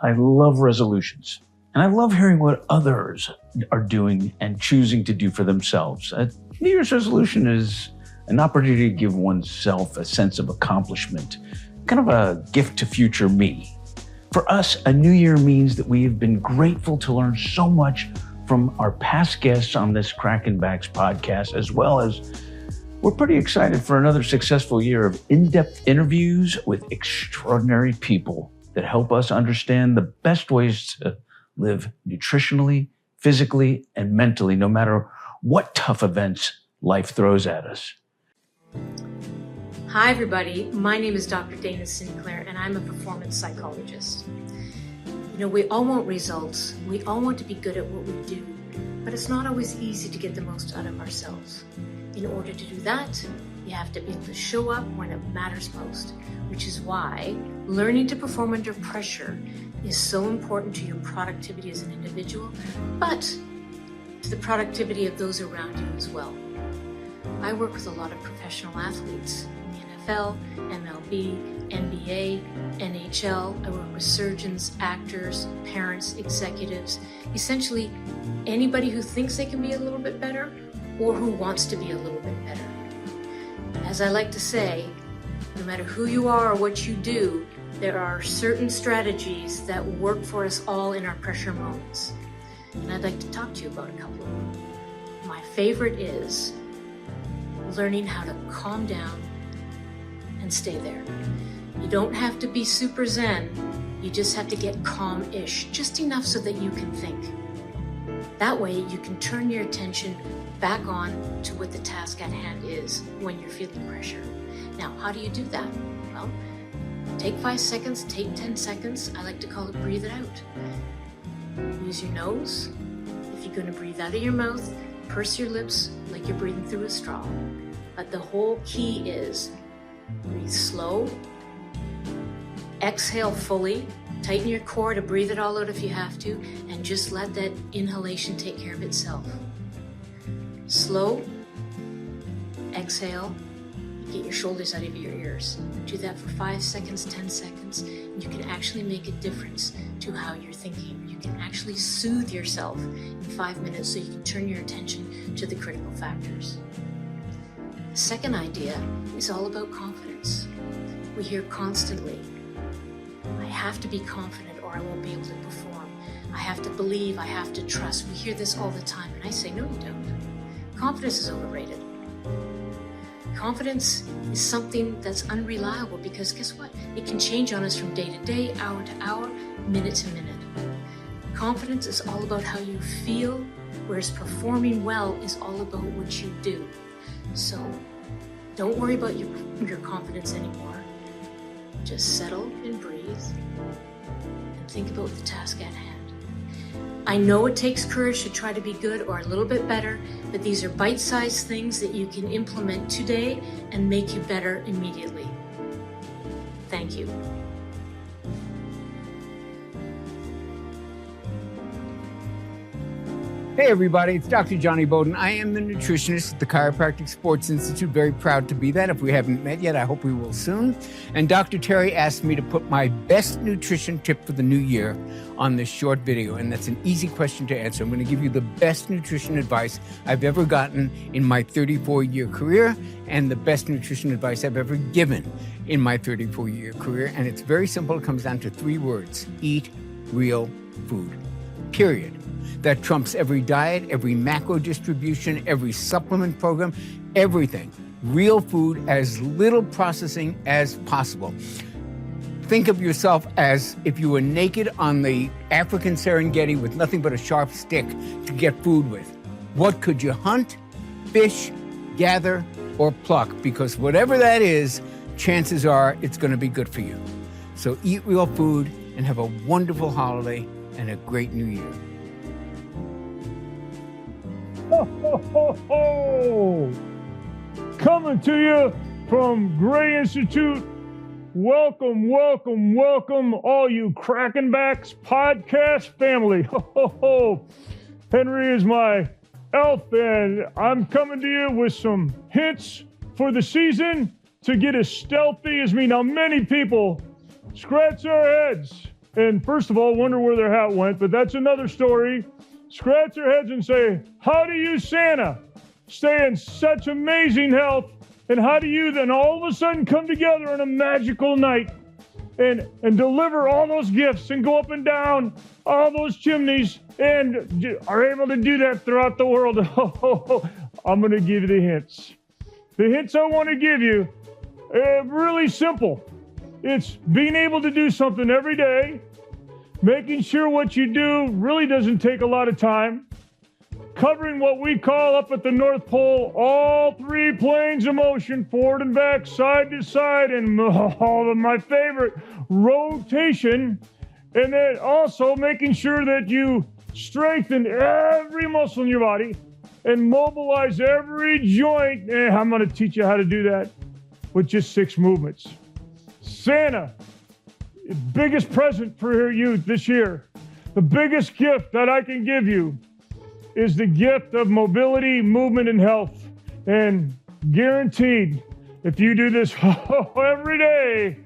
I love resolutions, and I love hearing what others are doing and choosing to do for themselves. A New Year's resolution is an opportunity to give oneself a sense of accomplishment, kind of a gift to future me. For us, a new year means that we have been grateful to learn so much from our past guests on this Crackin Backs podcast, as well as we're pretty excited for another successful year of in-depth interviews with extraordinary people that help us understand the best ways to live nutritionally, physically, and mentally, no matter what tough events life throws at us. Hi, everybody. My name is Dr. Dana Sinclair, and I'm a performance psychologist. You know, we all want results. We all want to be good at what we do, but it's not always easy to get the most out of ourselves. In order to do that, you have to be able to show up when it matters most, which is why learning to perform under pressure is so important to your productivity as an individual, but to the productivity of those around you as well. I work with a lot of professional athletes in the NFL, MLB, NBA, NHL. I work with surgeons, actors, parents, executives, essentially anybody who thinks they can be a little bit better or who wants to be a little bit better. As I like to say, no matter who you are or what you do, there are certain strategies that work for us all in our pressure moments. And I'd like to talk to you about a couple of them. My favorite is learning how to calm down and stay there. You don't have to be super zen, you just have to get calm-ish, just enough so that you can think. That way you can turn your attention back on to what the task at hand is when you're feeling pressure. Now, how do you do that? Well, take 5 seconds, take 10 seconds. I like to call it breathe it out. Use your nose. If you're going to breathe out of your mouth, purse your lips like you're breathing through a straw. But the whole key is breathe slow, exhale fully, tighten your core to breathe it all out if you have to, and just let that inhalation take care of itself. Slow, exhale, get your shoulders out of your ears. Do that for 5 seconds, 10 seconds, and you can actually make a difference to how you're thinking. You can actually soothe yourself in 5 minutes so you can turn your attention to the critical factors. The second idea is all about confidence. We hear constantly, I have to be confident or I won't be able to perform. I have to believe, I have to trust. We hear this all the time, and I say, no, you don't. Confidence is overrated. Confidence is something that's unreliable because guess what? It can change on us from day to day, hour to hour, minute to minute. Confidence is all about how you feel, whereas performing well is all about what you do. So don't worry about your confidence anymore. Just settle and breathe and think about the task at hand. I know it takes courage to try to be good or a little bit better, but these are bite-sized things that you can implement today and make you better immediately. Thank you. Hey everybody, it's Dr. Jonny Bowden. I am the nutritionist at the Chiropractic Sports Institute. Very proud to be that. If we haven't met yet, I hope we will soon. And Dr. Terry asked me to put my best nutrition tip for the new year on this short video. And that's an easy question to answer. I'm going to give you the best nutrition advice I've ever gotten in my 34-year career and the best nutrition advice I've ever given in my 34-year career. And it's very simple. It comes down to 3 words. Eat real food. Period. That trumps every diet, every macro distribution, every supplement program, everything. Real food, as little processing as possible. Think of yourself as if you were naked on the African Serengeti with nothing but a sharp stick to get food with. What could you hunt, fish, gather, or pluck? Because whatever that is, chances are it's going to be good for you. So eat real food and have a wonderful holiday and a great new year. Ho, ho, ho, ho! Coming to you from Gray Institute. Welcome, welcome, welcome, all you Crackin Backs podcast family. Ho, ho, ho! Henry is my elf, and I'm coming to you with some hints for the season to get as stealthy as me. Now, many people scratch their heads and first of all, wonder where their hat went, but that's another story. Scratch their heads and say, how do you, Santa, stay in such amazing health? And how do you then all of a sudden come together on a magical night and deliver all those gifts and go up and down all those chimneys and are able to do that throughout the world? I'm going to give you the hints. The hints I want to give you are really simple. It's being able to do something every day, making sure what you do really doesn't take a lot of time, covering what we call up at the North Pole all three planes of motion, forward and back, side to side, and all of my favorite, rotation, and then also making sure that you strengthen every muscle in your body and mobilize every joint. And I'm going to teach you how to do that with just 6 movements. Santa, biggest present for you this year, the biggest gift that I can give you is the gift of mobility, movement, and health. And guaranteed, if you do this every day,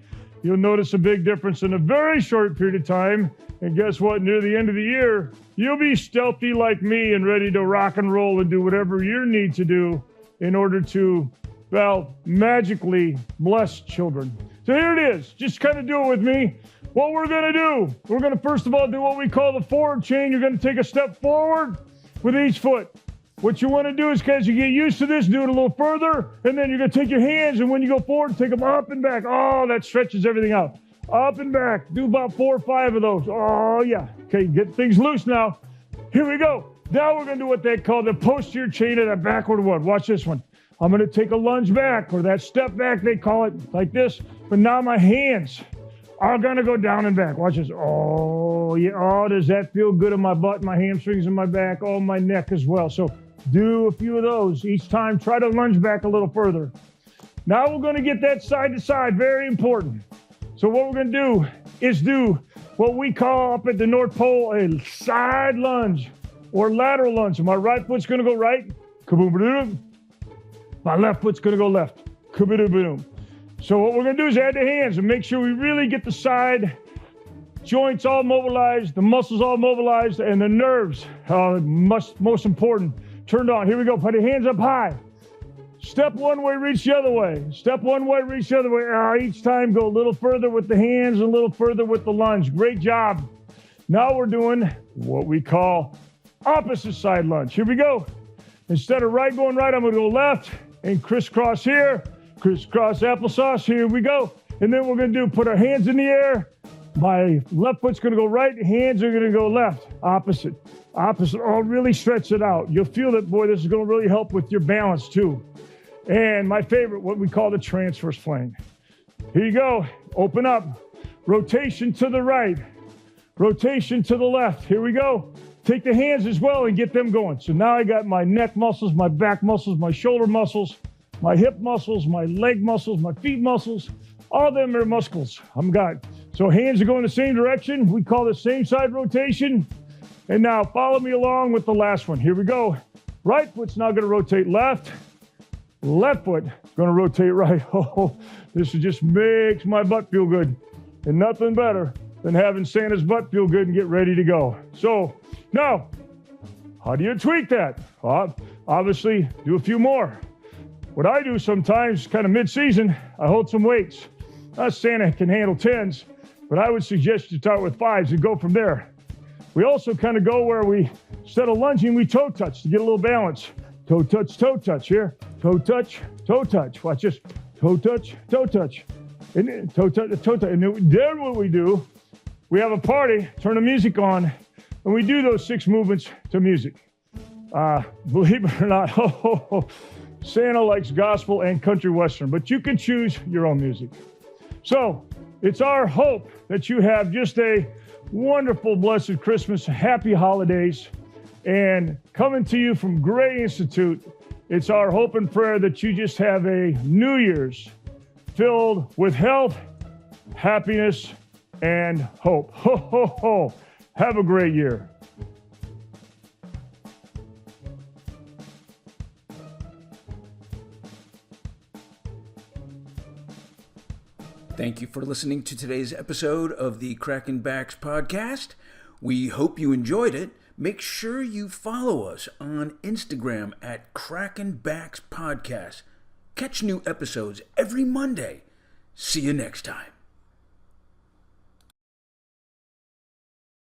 you'll notice a big difference in a very short period of time. And guess what? Near the end of the year, you'll be stealthy like me and ready to rock and roll and do whatever you need to do in order to, well, magically bless children. So here it is. Just kind of do it with me. What we're going to do, we're going to first of all do what we call the forward chain. You're going to take a step forward with each foot. What you want to do is, as you get used to this, do it a little further, and then you're going to take your hands, and when you go forward, take them up and back. Oh, that stretches everything out. Up and back. Do about 4 or 5 of those. Oh, yeah. Okay, get things loose now. Here we go. Now we're going to do what they call the posterior chain of that backward one. Watch this one. I'm going to take a lunge back, or that step back, they call it, like this. But now my hands are going to go down and back. Watch this. Oh, yeah. Oh, does that feel good in my butt, my hamstrings, and my back? Oh, my neck as well. So do a few of those each time. Try to lunge back a little further. Now we're going to get that side to side. Very important. So what we're going to do is do what we call up at the North Pole a side lunge or lateral lunge. So my right foot's going to go right. Kaboom-ba-doom. My left foot's going to go left. Kaboom-ba-doom. So what we're going to do is add the hands and make sure we really get the side joints all mobilized, the muscles all mobilized, and the nerves, most important, turned on. Here we go. Put your hands up high. Step one way, reach the other way. Step one way, reach the other way. Each time go a little further with the hands, a little further with the lunge. Great job. Now we're doing what we call opposite side lunge. Here we go. Instead of right going right, I'm going to go left and crisscross here. Crisscross applesauce. Here we go. And then we're going to do put our hands in the air. My left foot's going to go right. Hands are going to go left. Opposite. Opposite. Oh, really stretch it out. You'll feel that, boy, this is going to really help with your balance too. And my favorite, what we call the transverse plane. Here you go. Open up. Rotation to the right. Rotation to the left. Here we go. Take the hands as well and get them going. So now I got my neck muscles, my back muscles, my shoulder muscles, my hip muscles, my leg muscles, my feet muscles. All of them are muscles. I'm got. So hands are going the same direction. We call this same side rotation. And now follow me along with the last one. Here we go. Right foot's now going to rotate left. Left foot is going to rotate right. Oh, this just makes my butt feel good. And nothing better than having Santa's butt feel good and get ready to go. So now, how do you tweak that? Obviously, do a few more. What I do sometimes, kind of mid-season, I hold some weights. Santa can handle 10s, but I would suggest you start with 5s and go from there. We also kind of go where we, instead of lunging, we toe touch to get a little balance. Toe touch here. Toe touch, toe touch. Watch this. Toe touch, toe touch. And then toe touch, toe touch. And then what we do, we have a party, turn the music on, and we do those 6 movements to music. Believe it or not, Santa likes gospel and country western, but you can choose your own music. So it's our hope that you have just a wonderful, blessed Christmas, happy holidays, and coming to you from Gray Institute, it's our hope and prayer that you just have a New Year's filled with health, happiness, and hope. Ho, ho, ho. Have a great year. Thank you for listening to today's episode of the Crackin Backs podcast. We hope you enjoyed it. Make sure you follow us on Instagram at Crackin Backs Podcast. Catch new episodes every Monday. See you next time.